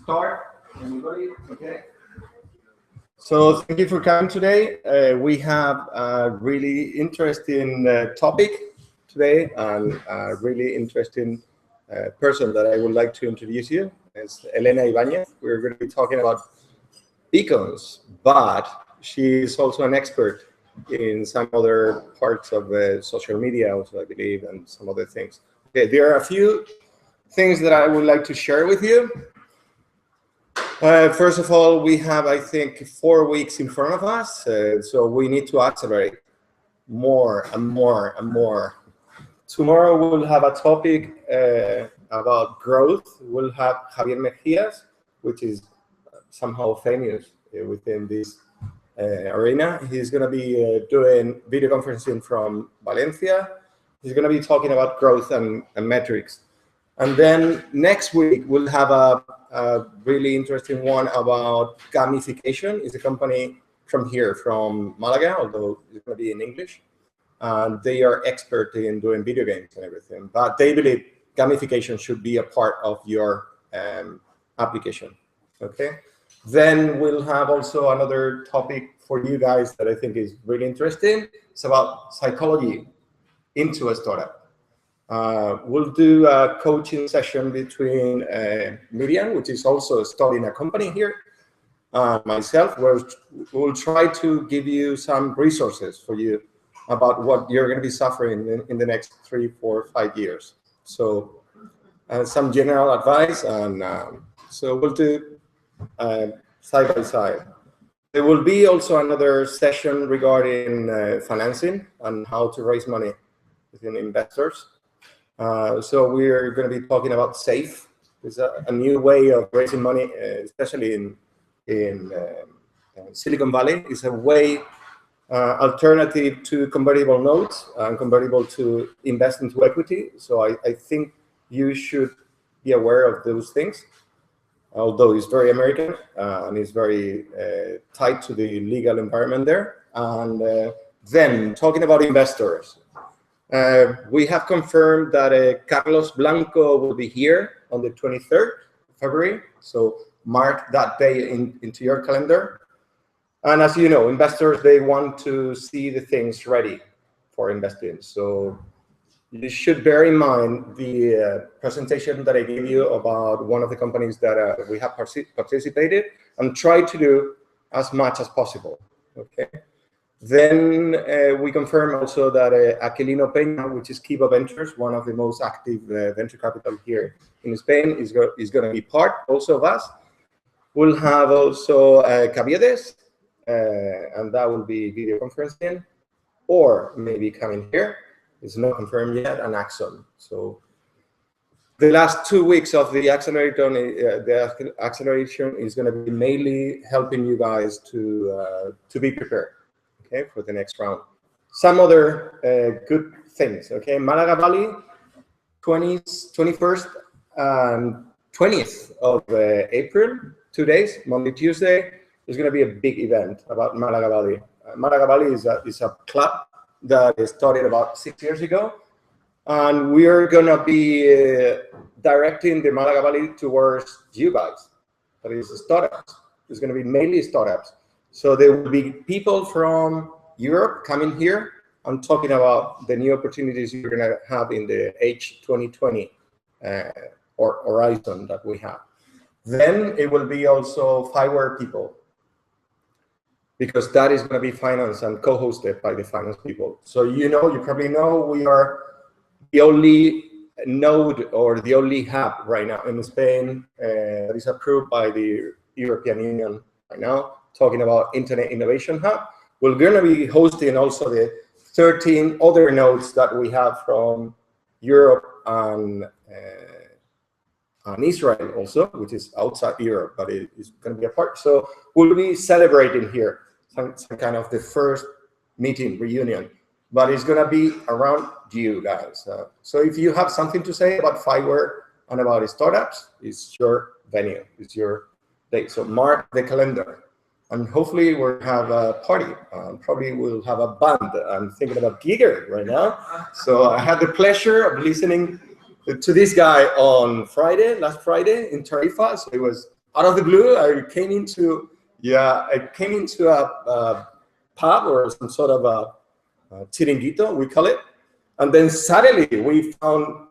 start, everybody. Okay. So thank you for coming today. We have a really interesting topic today, and a really interesting person that I would like to introduce you. It's Elena Ibanez. We're going to be talking about beacons, but she is also an expert in some other parts of social media, also I believe, and some other things. Okay, there are a few things that I would like to share with you. First of all, we have, I think, 4 weeks in front of us, so we need to accelerate more and more and more. Tomorrow we'll have a topic about growth. We'll have Javier Mejias, which is somehow famous within this arena. He's going to be doing video conferencing from Valencia. He's going to be talking about growth and metrics. And then next week, we'll have a really interesting one about gamification. It's a company from here, from Malaga, although it's going to be in English. And they are expert in doing video games and everything. But they believe gamification should be a part of your application. Okay. Then we'll have also another topic for you guys that I think is really interesting. It's about psychology into a startup. We'll do a coaching session between Miriam, which is also starting a company here, myself, where we'll try to give you some resources for you about what you're going to be suffering in the next 3, 4, 5 years. So some general advice, and so we'll do side by side. There will be also another session regarding financing and how to raise money within investors. So we're going to be talking about SAFE. It's a new way of raising money, especially in Silicon Valley. It's a way alternative to convertible notes and convertible to invest into equity. So I think you should be aware of those things, although it's very American and it's very tied to the legal environment there. And then talking about investors. We have confirmed that Carlos Blanco will be here on the 23rd of February. So mark that day into your calendar. And as you know, investors, they want to see the things ready for investing. So you should bear in mind the presentation that I gave you about one of the companies that we have participated, and try to do as much as possible. Okay. Then we confirm also that Aquilino Peña, which is Kiva Ventures, one of the most active venture capital here in Spain, is going to be part also of us. We'll have also Caviedes, and that will be video conferencing, or maybe coming here. It's not confirmed yet, and Axon. So the last 2 weeks of the acceleration is going to be mainly helping you guys to be prepared. Okay, for the next round. Some other good things. Okay, Malaga Valley, 21st and 20th of April, 2 days, Monday, Tuesday. There's going to be a big event about Malaga Valley. Malaga Valley is a club that started about 6 years ago, and we are going to be directing the Malaga Valley towards you guys. That is startups. It's going to be mainly startups. So there will be people from Europe coming here and talking about the new opportunities you're going to have in the H2020 or horizon that we have. Then it will be also Fiverr people, because that is going to be financed and co-hosted by the finance people. So you probably know we are the only node or the only hub right now in Spain that is approved by the European Union right now, talking about Internet Innovation Hub. We're going to be hosting also the 13 other nodes that we have from Europe and Israel also, which is outside Europe, but it is going to be a part. So we'll be celebrating here some kind of the first meeting, reunion, but it's going to be around you guys. So if you have something to say about Fiverr and about startups, it's your venue, it's your day. So mark the calendar. And hopefully we'll have a party. Probably we'll have a band. I'm thinking about Giger right now. So I had the pleasure of listening to this guy on last Friday in Tarifa. So it was out of the blue, I came into a pub or some sort of a chiringuito, we call it, and then suddenly we found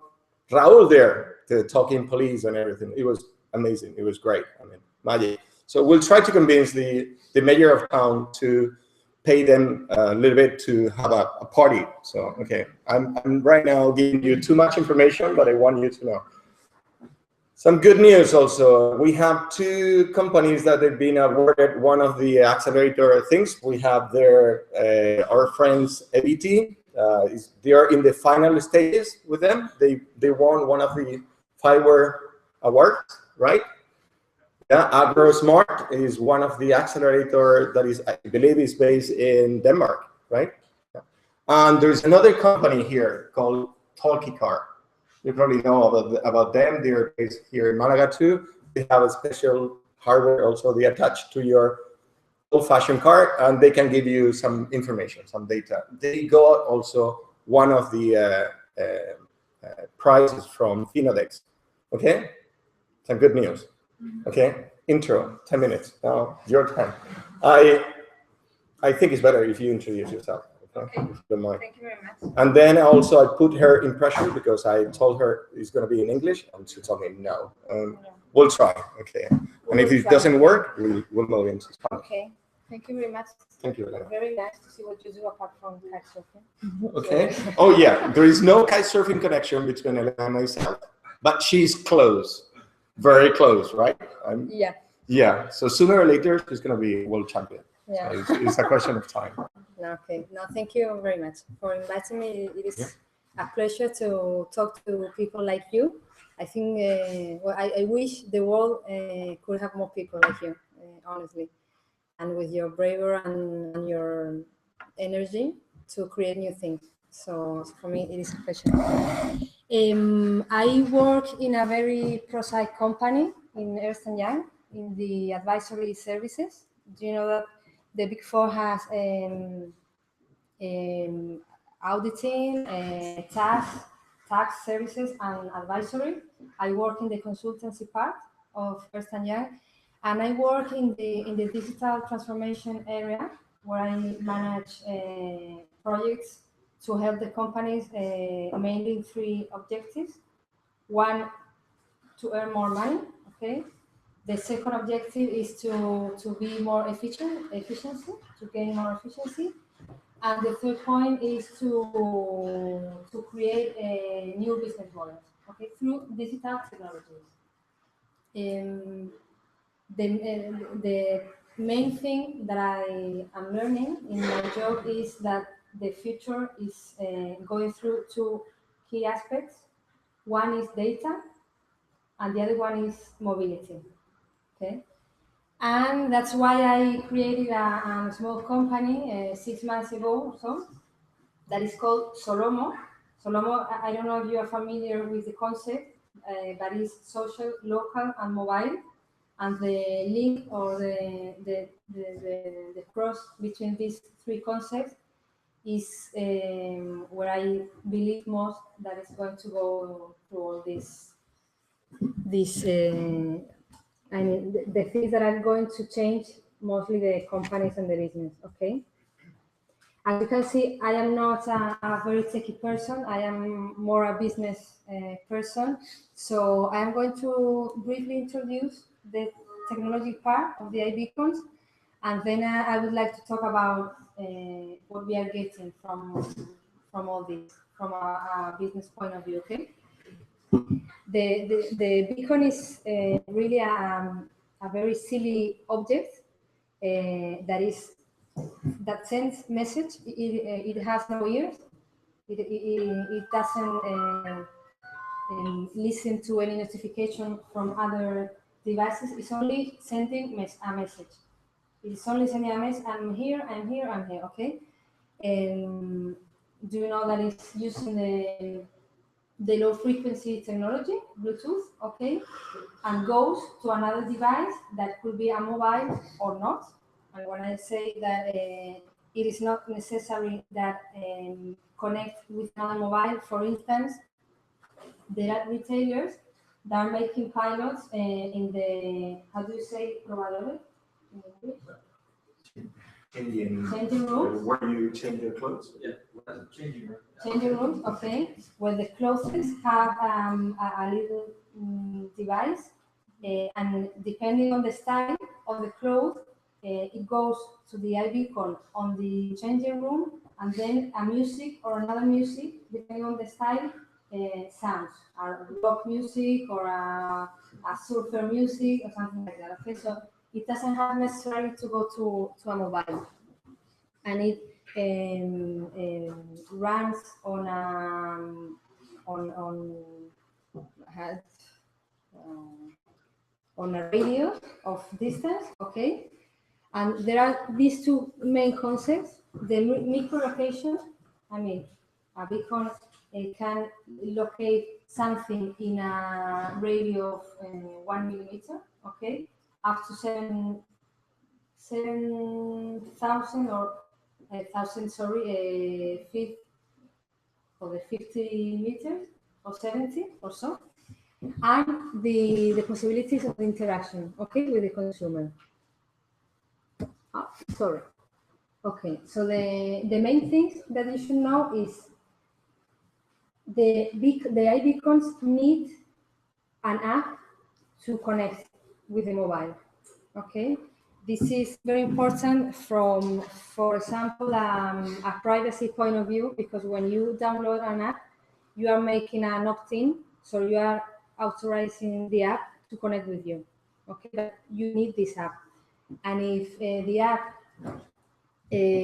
Raul there, the talking police and everything. It was amazing. It was great. I mean, magic. So we'll try to convince the mayor of town to pay them a little bit to have a party. So, okay, I'm right now giving you too much information, but I want you to know. Some good news also. We have two companies that have been awarded one of the accelerator things. We have our friends EVT. They are in the final stages with them. They won one of the Fiverr awards, right? Yeah, AgroSmart is one of the accelerator that is, I believe, is based in Denmark, right? Yeah. And there's another company here called Talkicar. You probably know about them. They're based here in Malaga too. They have a special hardware also they attach to your old-fashioned car, and they can give you some information, some data. They got also one of the prizes from Finodex. Okay, some good news. Okay, intro, 10 minutes. Now your time. I think it's better if you introduce yourself. Okay. If you don't mind. Thank you very much. And then also I put her in pressure because I told her it's going to be in English, and she told me no. We'll try. Okay. And if it doesn't work, we'll move into Spanish. Okay. Thank you very much. Thank you, Elena. Very nice to see what you do apart from kite surfing. Okay. Oh yeah, there is no kite surfing connection between Elena and myself, but she's close, very close, right? Yeah. Yeah. So sooner or later, she's going to be world champion. Yeah. So it's a question of time. Okay. No, thank you very much for inviting me. It is a pleasure to talk to people like you. I think, I wish the world could have more people like you, honestly, and with your bravery and your energy to create new things. So for me, it is a pleasure. I work in a very prosaic company in Ernst & Young in the advisory services. Do you know that the Big Four has auditing, tax services, and advisory? I work in the consultancy part of Ernst & Young, and I work in the digital transformation area where I manage projects to help the companies, mainly three objectives. One, to earn more money. Okay. The second objective is to be more efficiency, to gain more efficiency. And the third point is to create a new business model, okay, through digital technologies. The main thing that I am learning in my job is that the future is going through two key aspects. One is data, and the other one is mobility. Okay, and that's why I created a small company 6 months ago or so that is called Solomo. Solomo, I don't know if you are familiar with the concept, but it's social, local, and mobile. And the link or the cross between these three concepts is where I believe most that is going to go through all this. I mean, the things that are going to change mostly the companies and the business. Okay. As you can see, I am not a very techy person. I am more a business person. So I am going to briefly introduce the technology part of the iBeacons, and then I would like to talk about what we are getting from all this, from a business point of view. Okay. The beacon is really a very silly object that sends message. It has no ears. It doesn't listen to any notification from other devices. It's only sending a message. It's only sending a message. I'm here. I'm here. I'm here. Okay. And do you know that it's using the low frequency technology, Bluetooth, okay, and goes to another device that could be a mobile or not. And when I say that it is not necessary that connect with another mobile, for instance, there are retailers that are making pilots in the, how do you say, probadores in English? Changing rooms. Where you change your clothes? Yeah, changing room. Changing rooms, okay. Where the clothes have a little device, and depending on the style of the clothes, it goes to the icon on the changing room, and then a music or another music, depending on the style, sounds, rock music or a surfer music or something like that. Okay, so it doesn't have necessarily to go to a mobile, and it runs on has, on a radius of distance. Okay, and there are these two main concepts: the micro-location. I mean, a beacon can locate something in a radius of 1 millimeter. Okay, up to 7,000 or 1,000, sorry, feet or the 50 meters or 70 or so, and the possibilities of interaction, okay, with the consumer. Sorry. Okay, so the main things that you should know is the iBeacons need an app to connect with the mobile. Okay, this is very important from, for example, a privacy point of view, because when you download an app, you are making an opt-in, so you are authorizing the app to connect with you. Okay, but you need this app, and if the app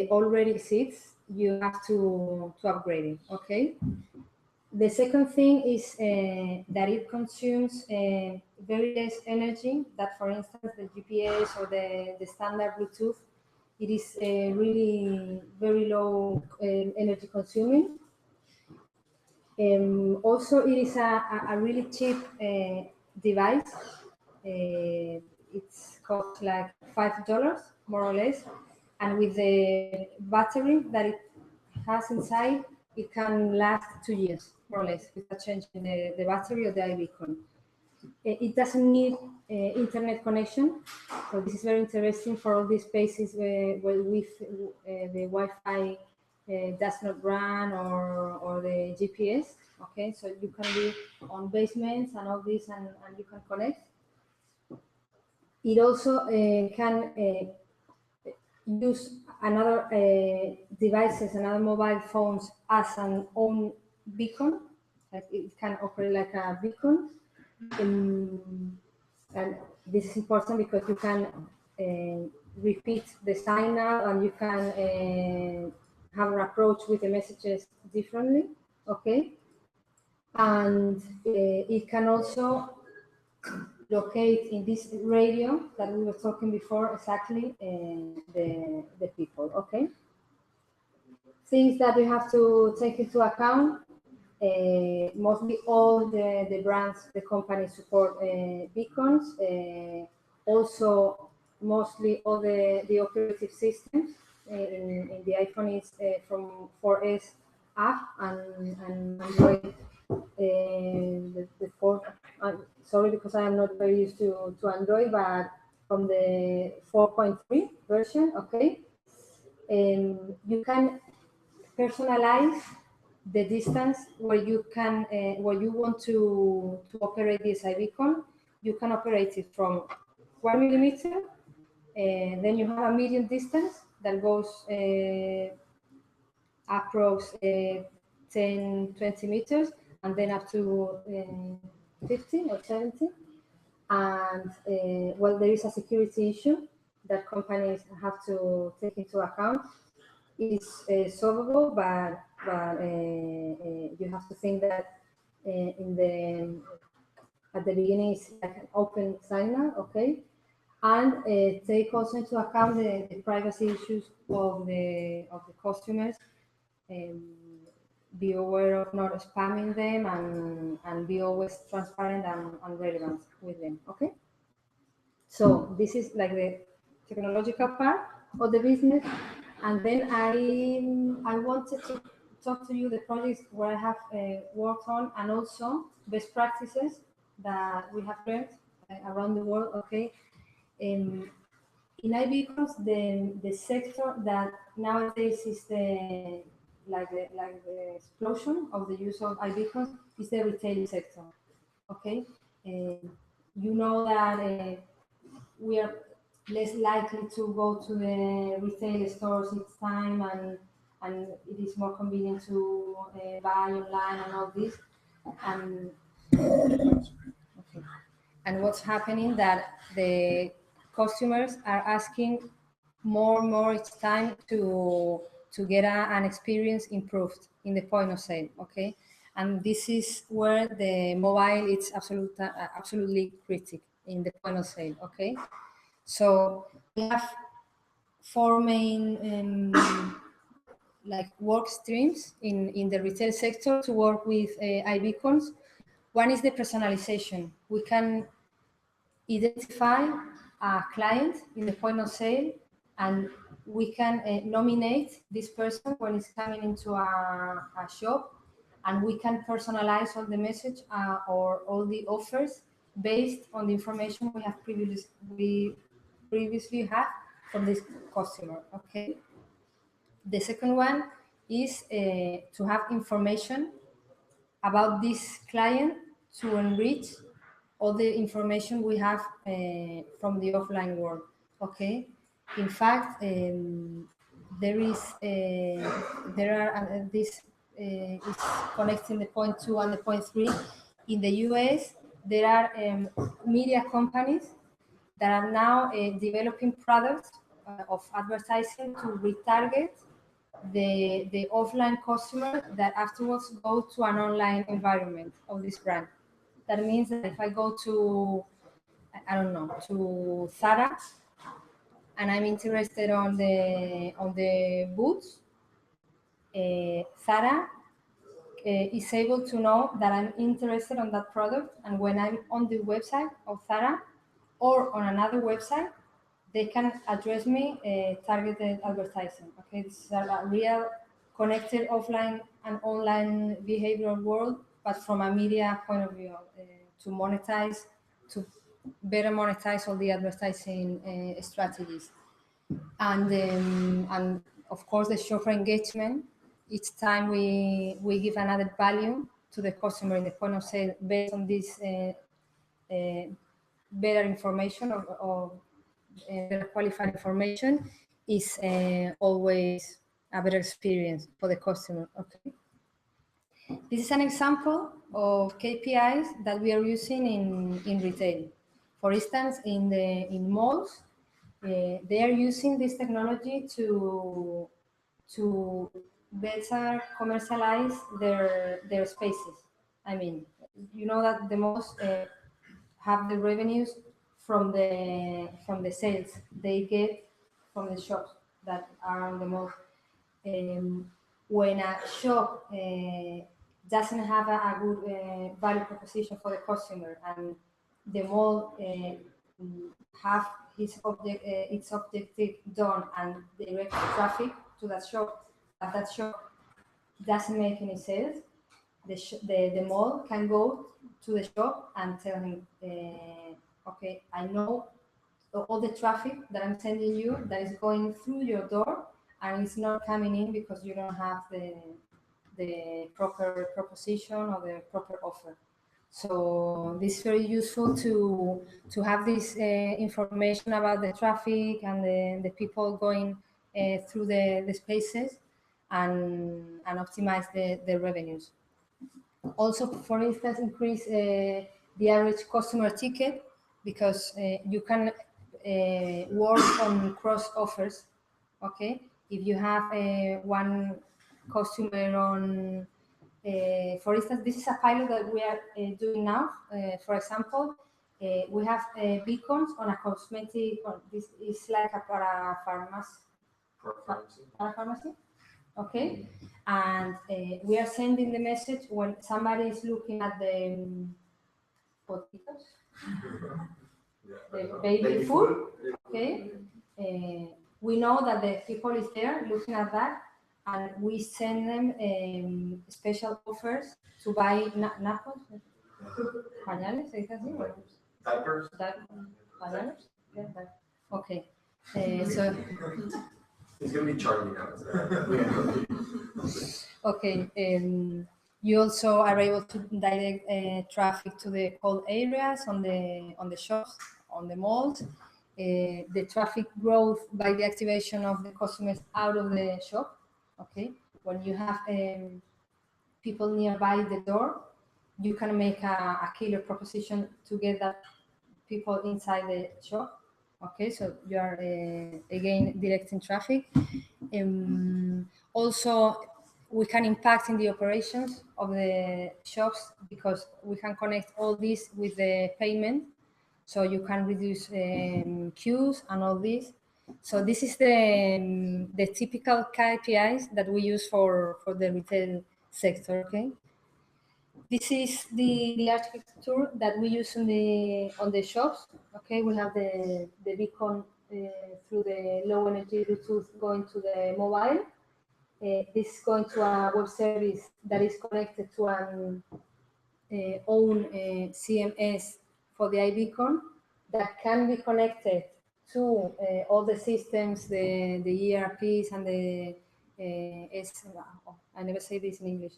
already exists, you have to upgrade it. Okay. The second thing is that it consumes very less energy. That, for instance, the GPS or the standard Bluetooth, it is really very low energy consuming. Also, it is a really cheap device. It's cost like $5 more or less, and with the battery that it has inside, it can last 2 years more or less without changing the battery or the iBeacon. It doesn't need internet connection, so this is very interesting for all these spaces where the Wi-Fi does not run, or the GPS. Okay, so you can be on basements and all this, and you can connect. It also can use another devices, another mobile phones as an own beacon. Like it can operate like a beacon, and this is important because you can repeat the signal, and you can have an approach with the messages differently. Okay, and it can also locate in this radio that we were talking before exactly the people. Okay, things that we have to take into account. Mostly all the brands, the companies support beacons. Also, mostly all the operative systems in the iPhone is from 4S app, and Android the fourth. Sorry, because I am not very used to Android, but from the 4.3 version. Okay, you can personalize the distance where you can where you want to operate this iBeacon. You can operate it from 1 millimeter, then you have a medium distance that goes across 10-20 meters, and then up to 50 or 70. And well, there is a security issue that companies have to take into account. It's solvable, but you have to think that at the beginning it's like an open signal. Okay, and take also into account the privacy issues of the customers. Be aware of not spamming them, and be always transparent and relevant with them. Okay, so this is like the technological part of the business. And then I wanted to talk to you the projects where I have worked on, and also best practices that we have learned around the world. Okay, in iBeacons, the sector that nowadays is the explosion of the use of iBeacons is the retail sector. Okay, you know that we are less likely to go to the retail stores each time, and it is more convenient to buy online and all this. And okay. And what's happening that the customers are asking more and more each time to get an experience improved in the point of sale. Okay, and this is where the mobile is absolutely critical in the point of sale. Okay, so we have four main like work streams in the retail sector to work with iBeacons. One is the personalization. We can identify a client in the point of sale, and we can nominate this person when it's coming into a shop, and we can personalize all the message or all the offers based on the information we previously had from this customer. Okay. The second one is to have information about this client to enrich all the information we have from the offline world. Okay. In fact, there are this is connecting the point 2 and the point 3. In the US, there are media companies that are now developing products of advertising to retarget the offline customer that afterwards go to an online environment of this brand. That means that if I go to, I don't know, to Zara, and I'm interested on the boots, Zara is able to know that I'm interested on that product, and when I'm on the website of Zara or on another website, they can address me targeted advertising. Okay, this is a real connected offline and online behavioral world, but from a media point of view, to better monetize all the advertising strategies. And of course, the shopper engagement. Each time we give an added value to the customer in the point of sale based on this better information or better qualified information is always a better experience for the customer. Okay. This is an example of KPIs that we are using in retail. For instance, in malls, they are using this technology to better commercialize their spaces. I mean, you know that the malls have the revenues from the sales they get from the shops that are on the mall. When a shop doesn't have a good value proposition for the customer, and the mall have its objective done and direct traffic to that shop, but that shop doesn't make any sales, the mall can go to the shop and tell him, okay, I know all the traffic that I'm sending you that is going through your door, and it's not coming in because you don't have the proper proposition or the proper offer. So this is very useful to have this information about the traffic and the people going through the spaces and optimize the revenues. Also, for instance, increase the average customer ticket, because you can work on cross offers. Okay, if you have one customer on, for instance, this is a pilot that we are doing now. For example, we have beacons on a cosmetic. This is like a parapharmacy. Okay, and we are sending the message when somebody is looking at the potitos, the baby food. Okay, we know that the people is there looking at that, and we send them special offers to buy napkins. Pañales, ¿se dice así? Diapers? Pañales? Yeah, that. Okay. So, It's going to be charging now. okay. You also are able to direct traffic to the cold areas on the shops, on the malls. The traffic growth by the activation of the customers out of the shop. Okay, when you have people nearby the door, you can make a killer proposition to get that people inside the shop. Okay, so you are again directing traffic. Also, we can impact in the operations of the shops because we can connect all this with the payment, so you can reduce queues and all this. So this is the typical KPIs that we use for the retail sector. Okay. This is the architecture that we use on the shops. Okay, we have the beacon through the low energy Bluetooth going to the mobile. This is going to a web service that is connected to an own CMS for the iBeacon that can be connected to all the systems, the ERPs and the I never say this in English.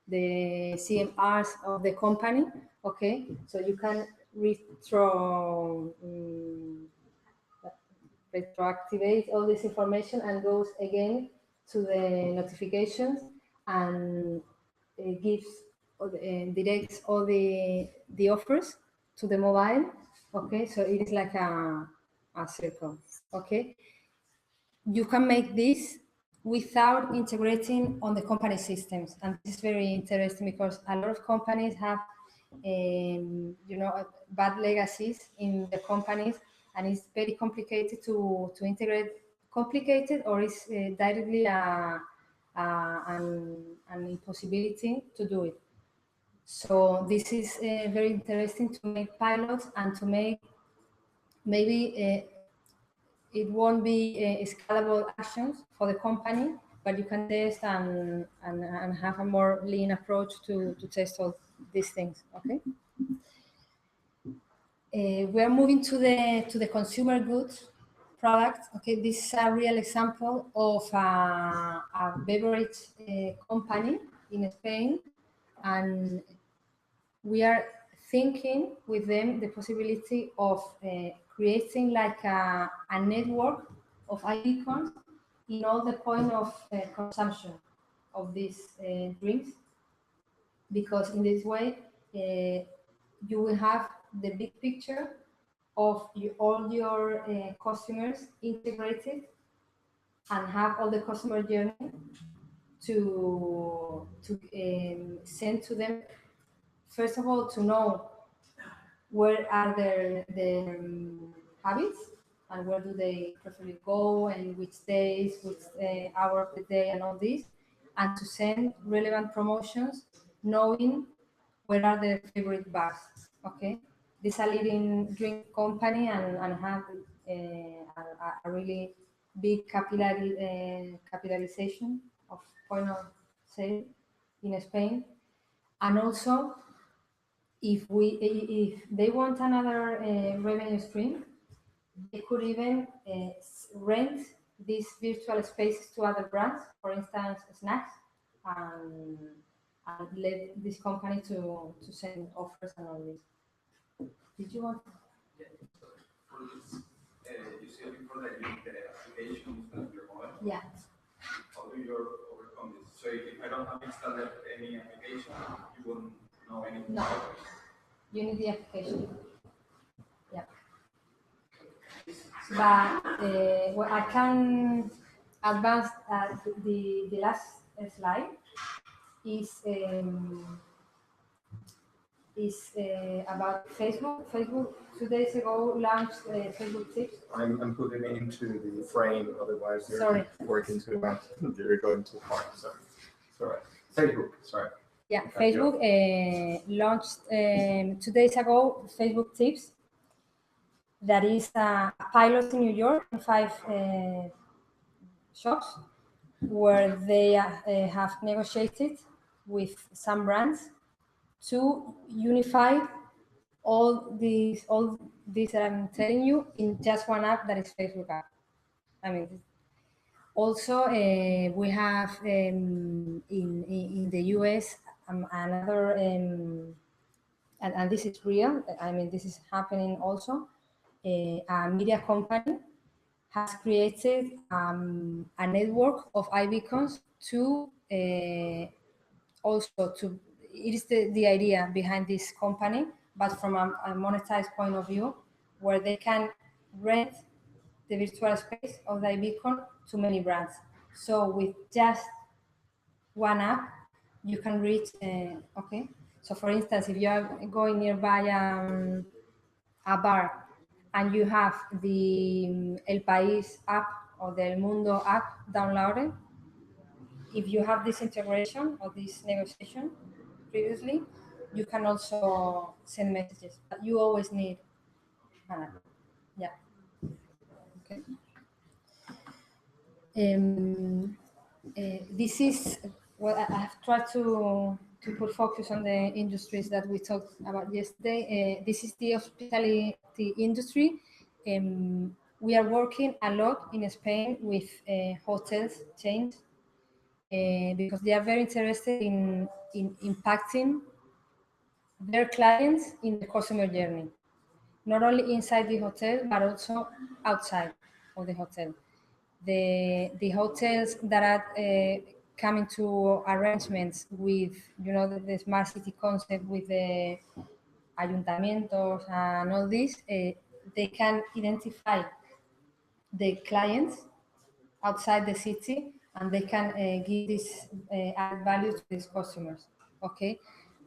The CMRs of the company. Okay, so you can retroactivate all this information and goes again to the notifications and gives directs all the offers to the mobile. Okay, so it is like a circle. Okay, you can make this without integrating on the company systems, and this is very interesting because a lot of companies have bad legacies in the companies, and it's very complicated to integrate. Complicated, or is directly an impossibility to do it. So this is very interesting to make pilots and to make maybe it won't be scalable actions for the company, but you can test and have a more lean approach to test all these things. Okay. We are moving to the consumer goods product. Okay, this is a real example of a beverage company in Spain, and we are thinking with them the possibility of creating like a network of iBeacons in all the point of consumption of these drinks, because in this way you will have the big picture of all your customers integrated and have all the customer journey to send to them. First of all, to know where are their habits and where do they prefer go and which days, which hour of the day and all this, and to send relevant promotions knowing where are their favorite bars. Okay, this is a leading drink company and have a really big capitalization of point of sale in Spain. And also, if they want another revenue stream, they could even rent these virtual spaces to other brands, for instance, snacks, and let this company to send offers and all this. Did you want? Yeah, so for this, you said before that you need the application instead of your mobile. Yeah. How do you overcome this? So if I don't have installed any application, you wouldn't know anything. No. You need the application. Yeah. But well, I can advance the last slide is about Facebook. Facebook 2 days ago launched Facebook Tips. I'm putting it into the frame, otherwise they're Sorry. working too much. They're going too far. Sorry. Facebook. Sorry. Yeah, Facebook launched 2 days ago Facebook Tips. That is a pilot in New York in 5 shops where they have negotiated with some brands to unify all these that I'm telling you in just one app, that is Facebook app. I mean, also we have in the US another and this is real. I mean, this is happening also. A media company has created a network of iBeacons to also to, it is the idea behind this company, but from a monetized point of view, where they can rent the virtual space of the iBeacon to many brands. So with just one app, you can reach, okay. So for instance, if you are going nearby a bar and you have the El País app or the El Mundo app downloaded, if you have this integration or this negotiation previously, you can also send messages, but you always need an app. Yeah. Okay. This is what I have tried to put focus on the industries that we talked about yesterday. This is the hospitality industry. We are working a lot in Spain with hotels chains because they are very interested in impacting their clients in the customer journey, not only inside the hotel but also outside of the hotel. The hotels that are coming to arrangements with, you know, the smart city concept with the ayuntamientos and all this, they can identify the clients outside the city and they can give this added value to these customers. Okay,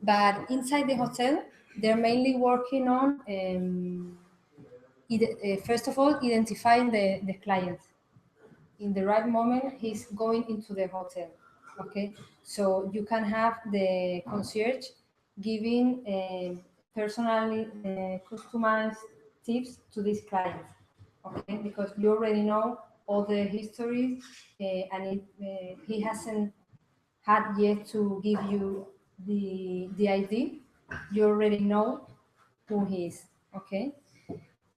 but inside the hotel, they're mainly working on first of all identifying the client in the right moment he's going into the hotel. Okay, so you can have the concierge giving personally customized tips to these clients. Okay, because you already know all the history and he hasn't had yet to give you the ID. You already know who he is. Okay,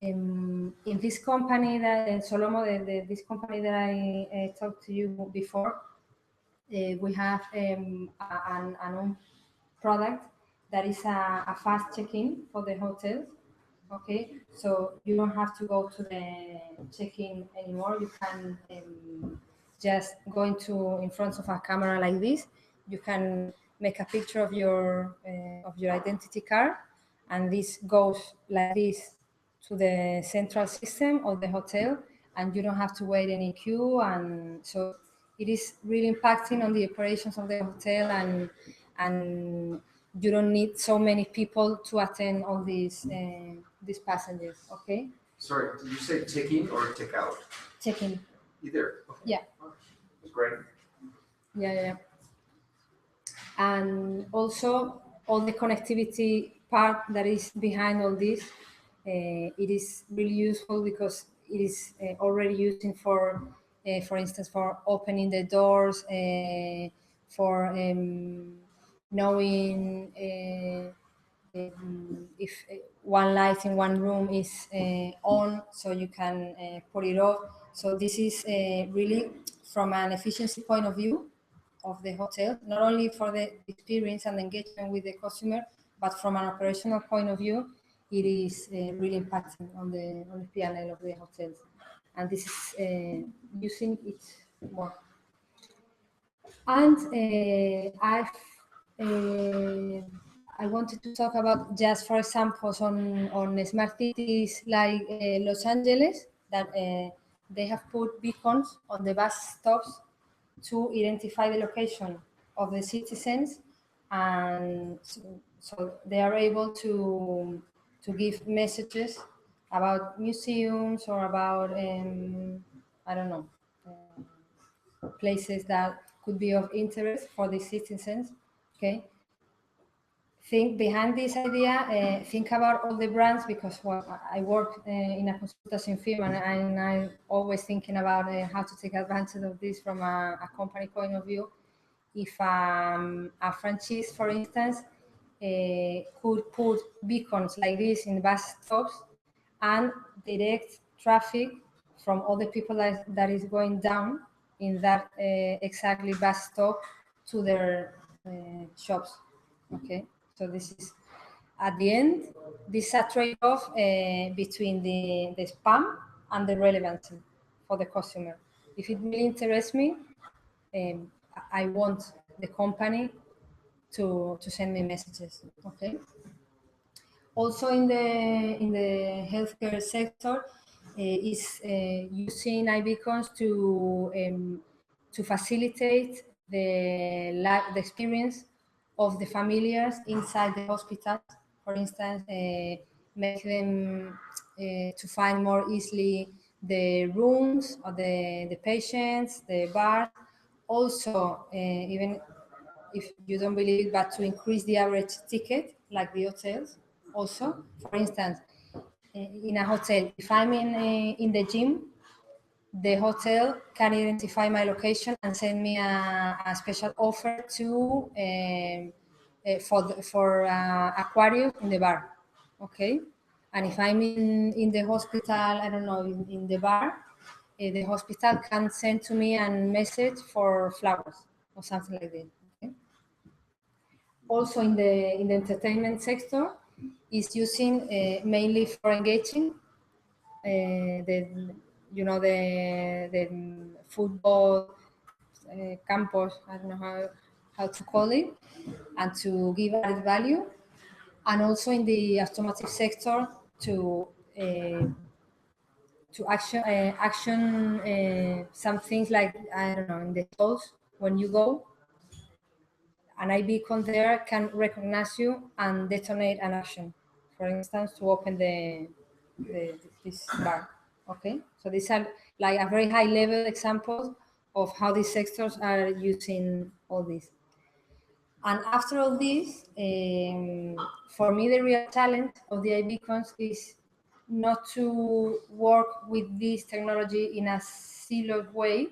in this company that in Solomo, this company that I talked to you before, we have an own product that is a fast check-in for the hotels. Okay, so you don't have to go to the check-in anymore. You can just go into in front of a camera like this. You can make a picture of your identity card, and this goes like this to the central system of the hotel, and you don't have to wait any queue. And so it is really impacting on the operations of the hotel, and you don't need so many people to attend all these passengers. Okay, Sorry, did you say tick in or tick out? check-in. Either. Okay. Yeah. That's great. Yeah. And also all the connectivity part that is behind all this, it is really useful because it is already using for instance, for opening the doors, for knowing if one light in one room is on, so you can put it off. So this is really from an efficiency point of view of the hotel, not only for the experience and engagement with the customer, but from an operational point of view, it is really impacting on the P&L of the hotels. And this is using it more. And I wanted to talk about just, for examples on smart cities like Los Angeles, that they have put beacons on the bus stops to identify the location of the citizens, and so they are able to give messages about museums or about I don't know, places that could be of interest for the citizens. Okay, think behind this idea, think about all the brands, because I work in a consulting firm, and I'm always thinking about how to take advantage of this from a company point of view. If a franchise, for instance, could put beacons like this in bus stops and direct traffic from all the people that is going down in that exactly bus stop to their shops. Okay, so this is at the end, this is a trade-off between the spam and the relevancy for the customer. If it really interests me, I want the company to send me messages. Okay. Also in the healthcare sector, is using iBeacons to facilitate the experience of the familiars inside the hospital. For instance, make them to find more easily the rooms of the patients, the bars. Also, even if you don't believe it, but to increase the average ticket, like the hotels. Also, for instance, in a hotel, if I'm in the gym, the hotel can identify my location and send me a special offer to for aquarium in the bar. Okay, and if I'm in the hospital, I don't know, in the bar, the hospital can send to me a message for flowers or something like that. Okay? Also in the entertainment sector is using mainly for engaging the the football campus, I don't know how to call it, and to give added value, and also in the automotive sector to action some things like, I don't know, in the tolls when you go, an iBeacon there can recognize you and detonate an action, for instance, to open this bar. Okay, so these are like a very high level examples of how these sectors are using all this. And after all this, for me, the real challenge of the iBeacons is not to work with this technology in a siloed way,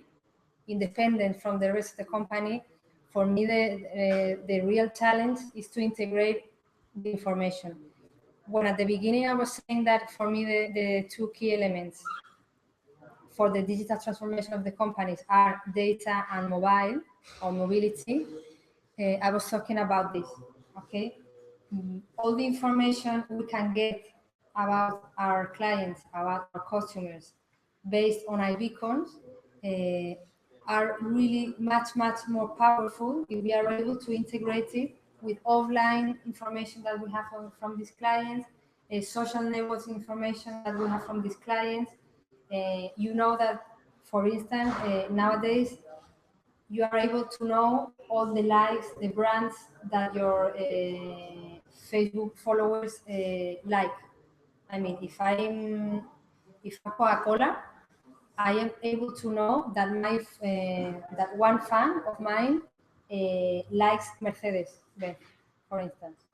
independent from the rest of the company. For me, the real challenge is to integrate the information. When at the beginning I was saying that for me the two key elements for the digital transformation of the companies are data and mobile or mobility, I was talking about this. Okay, all the information we can get about our clients, about our customers, based on iBeacons, are really much more powerful if we are able to integrate it with offline information that we have from these clients, social networks information that we have from these clients. You know that, for instance, nowadays you are able to know all the likes, the brands that your Facebook followers like. I mean, if I'm Coca-Cola, I am able to know that that one fan of mine likes Mercedes-Benz, for instance.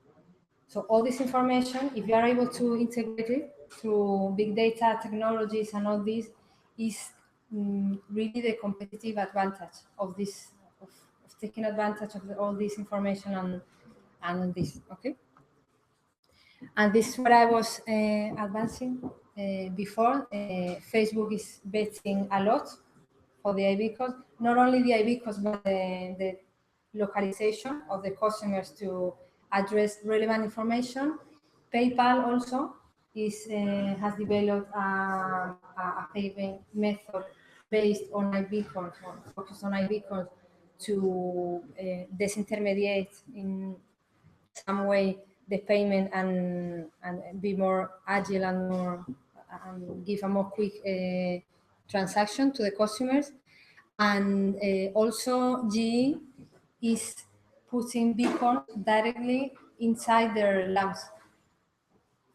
So all this information, if you are able to integrate it through big data technologies and all this, is really the competitive advantage of this, of taking advantage of all this information and this. Okay. And this is what I was advancing before. Facebook is betting a lot for the iBeacons, not only the iBeacons, but the localization of the customers to address relevant information. PayPal also has developed a payment method based on iBeacons, or focused on iBeacons, to disintermediate in some way the payment and be more agile and more give a more quick transaction to the customers. And also GE is putting beacons directly inside their lamps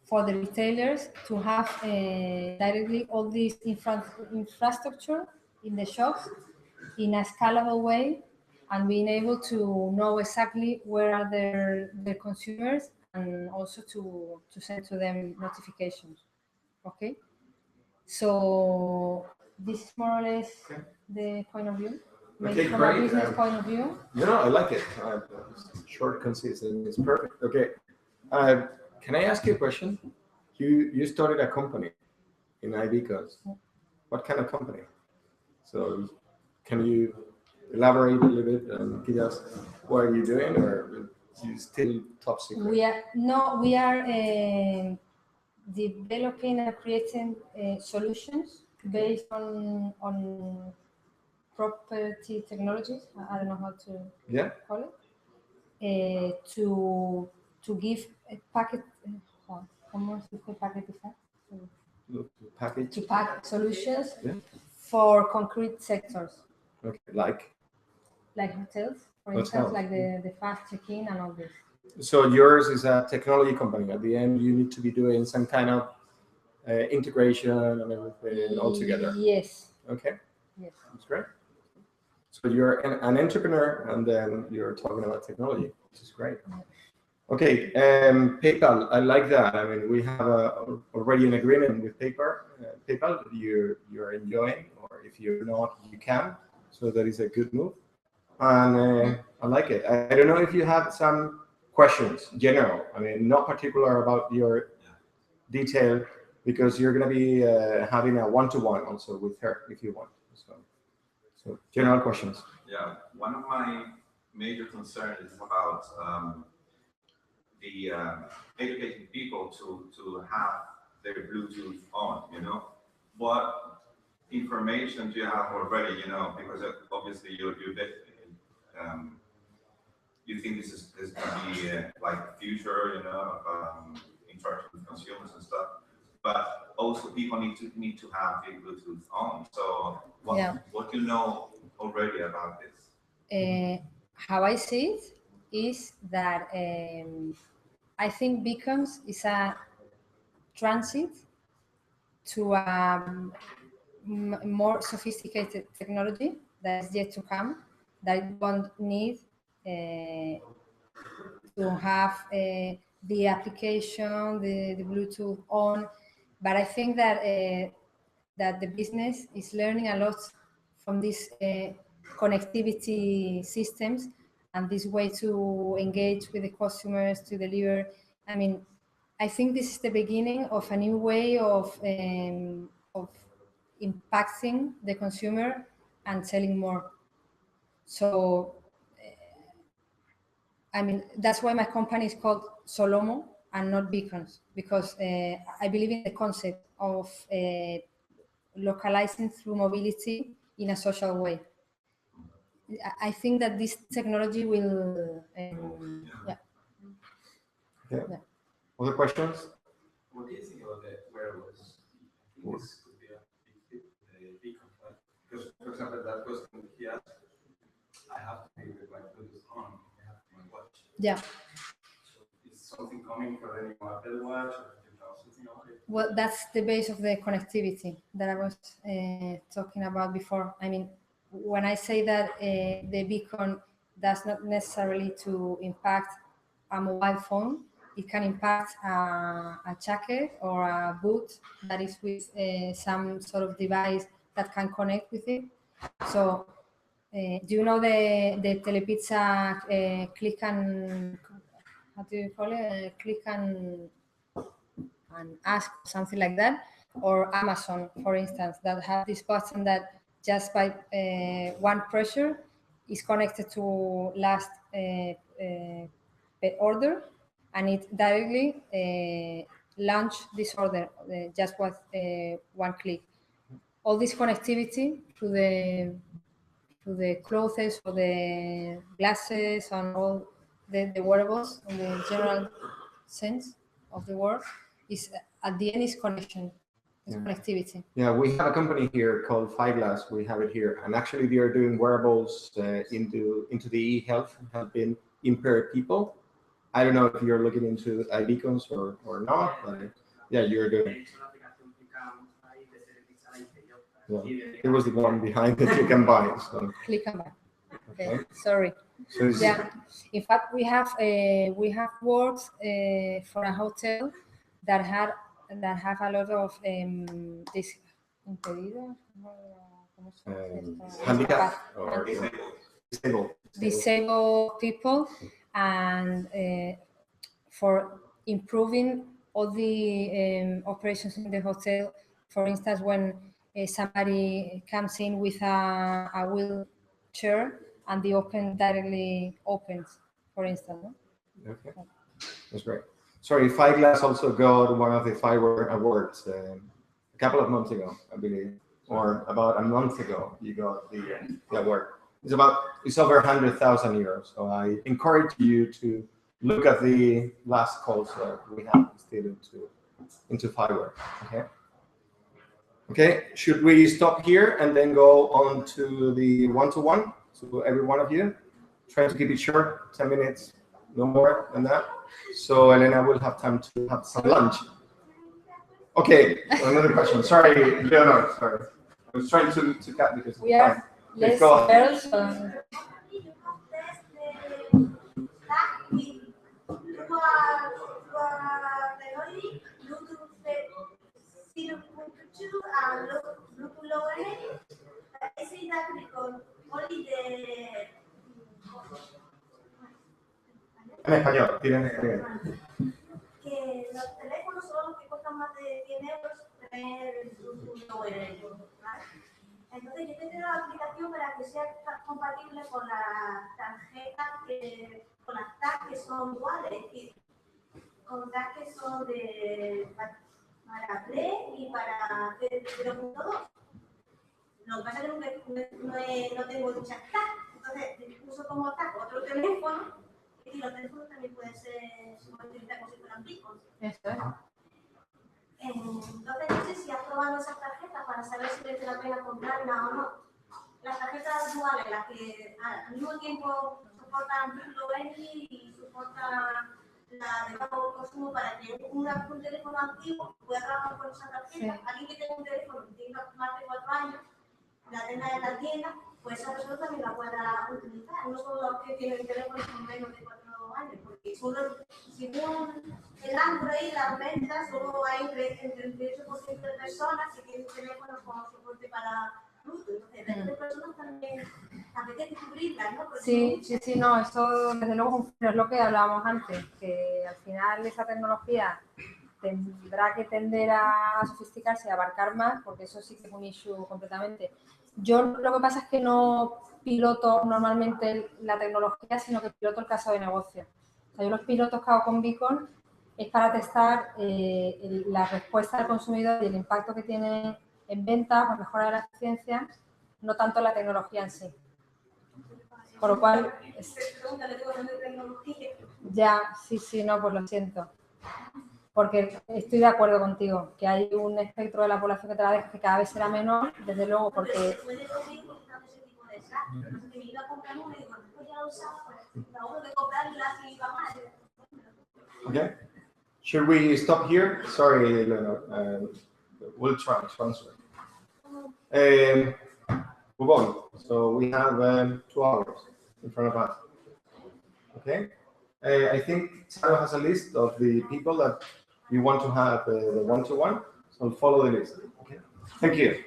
for the retailers to have directly all this infrastructure in the shops in a scalable way, and being able to know exactly where are their consumers, and also to send to them notifications. Okay, so this is more or less the point of view. maybe Okay, from a great. business point of view. No, I like it. Short, consistent. It's perfect. Okay. Can I ask you a question? You started a company in iBeacons. What kind of company? So can you elaborate a little bit and give us what are you doing, or you still top secret? We are developing and creating solutions based on property technologies. I don't know how to Yeah. call it. To give a packet. ¿Cómo se dice paquetizar? Package. To pack solutions Yeah. for concrete sectors, Okay. Like. hotels, for Hotels. instance, like the fast check-in and all this. So yours is a technology company. At the end, you need to be doing some kind of integration and everything all together. Yes. Okay. Yes. That's great. So you're an entrepreneur, and then you're talking about technology, which is great. Okay, PayPal. I like that. I mean, we have already an agreement with PayPal. PayPal, you're enjoying, or if you're not, you can. So that is a good move, and I like it. I don't know if you have some questions, general. I mean, not particular about your detail, because you're going to be having a one-to-one also with her if you want. So general questions. Yeah, one of my major concerns is about the educating people to have their Bluetooth on, What information do you have already, because obviously you think this is going to be like the future, of interaction with consumers and stuff. But also people need to have the Bluetooth on. So what do you know already about this? How I see it is that I think Beacons is a transit to a more sophisticated technology that is yet to come, that it won't need to have the application, the Bluetooth on. But I think that that the business is learning a lot from these connectivity systems and this way to engage with the customers, to deliver. I mean, I think this is the beginning of a new way of impacting the consumer and selling more. So, I mean, that's why my company is called Solomo and not Beacons, because I believe in the concept of localizing through mobility in a social way. I think that this technology will, Other questions? What do you think about the wearables? Do you think this could be a big complaint? Because, for example, that question he asked, I have to pay with my Bluetooth on, I have my watch. Yeah. So is something coming for the new Apple Watch, or do you know something about it? Well, that's the base of the connectivity that I was talking about before. I mean, when I say that the beacon does not necessarily to impact a mobile phone, it can impact a jacket or a boot that is with some sort of device that can connect with it. So, do you know the Telepizza click and, how do you call it? Click and ask, something like that, or Amazon, for instance, that have this button that just by one pressure is connected to last order, and it directly launch this order just with one click. All this connectivity to the clothes or the glasses and all the wearables in the general sense of the word is at the end is connection, is connectivity. Yeah, we have a company here called Fibeglass. We have it here, and actually they are doing wearables into the e-health, helping impaired people. I don't know if you're looking into iBeacons or not, but yeah, you're doing. Yeah, it was the one behind that you can buy. So. Click and buy. Okay. Sorry. So yeah. In fact, we have worked for a hotel that have a lot of this impedidos, handicapped or disabled people, and for improving all the operations in the hotel. For instance, when somebody comes in with a wheelchair and the open directly opens, for instance. No? Okay, that's great. Sorry, Fireglass also got one of the Fireware Awards a couple of months ago, I believe, or about a month ago. You got the award. It's over 100,000 euros. So I encourage you to look at the last calls that we have still into Fireware. Okay. Okay. Should we stop here and then go on to the one-to-one? So every one of you, try to keep it short, 10 minutes, no more than that. So Elena will have time to have some lunch. Okay, another question. Sorry, Leonor, sorry. I was trying to cut because we are less girls. En español, tienen que los teléfonos son los que cuestan más de 100 euros tener un lower ellos, ¿vale? Entonces yo he tenido la aplicación para que sea compatible con las tarjetas, con las TAC que son duales, es decir, con TAC que son para Play y para 0.2. Lo que pasa es que no tengo dichas TAC, entonces uso como TAC otro teléfono. Y los teléfonos también pueden utilizar como si fueran picos. Eso es. Entonces, no sé si has probado esas tarjetas para saber si merece la pena comprarlas o no. Las tarjetas duales, las que al mismo tiempo soportan low energy y soportan la de bajo consumo para que un teléfono antiguo pueda trabajar con esa tarjeta. Sí. Alguien que tenga un teléfono que tenga más de 4 años, la tenga en la tienda, pues esa persona también la pueda utilizar. No solo los que tienen teléfonos con menos de 4 años, porque solo, según el Android, las ventas, solo hay entre el 38% de personas que tienen teléfonos con soporte para Bluetooth. Entonces, estas personas también apetece cubrirlas, ¿no? Porque sí, no, eso desde luego es lo que hablábamos antes, que al final esa tecnología tendrá que tender a sofisticarse, a abarcar más, porque eso sí que es un issue completamente. Yo lo que pasa es que no piloto normalmente la tecnología, sino que piloto el caso de negocio. O sea, yo los pilotos que hago con Beacon es para testar la respuesta del consumidor y el impacto que tiene en ventas o mejora de la eficiencia, no tanto la tecnología en sí. Por lo cual... Ya, sí, no, pues lo siento. Porque estoy de acuerdo contigo, que hay un espectro de la población que cada vez será menor, desde luego, porque... Okay. Should we stop here? Sorry, Leonor. We'll try to answer. Move on. So we have 2 hours in front of us. Okay. I think Saro has a list of the people that you want to have the one-to-one. So follow the list. Okay. Thank you.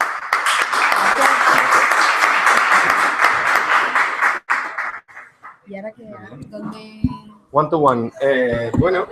¿Y ahora qué? ¿Dónde? One-to-one. Bueno.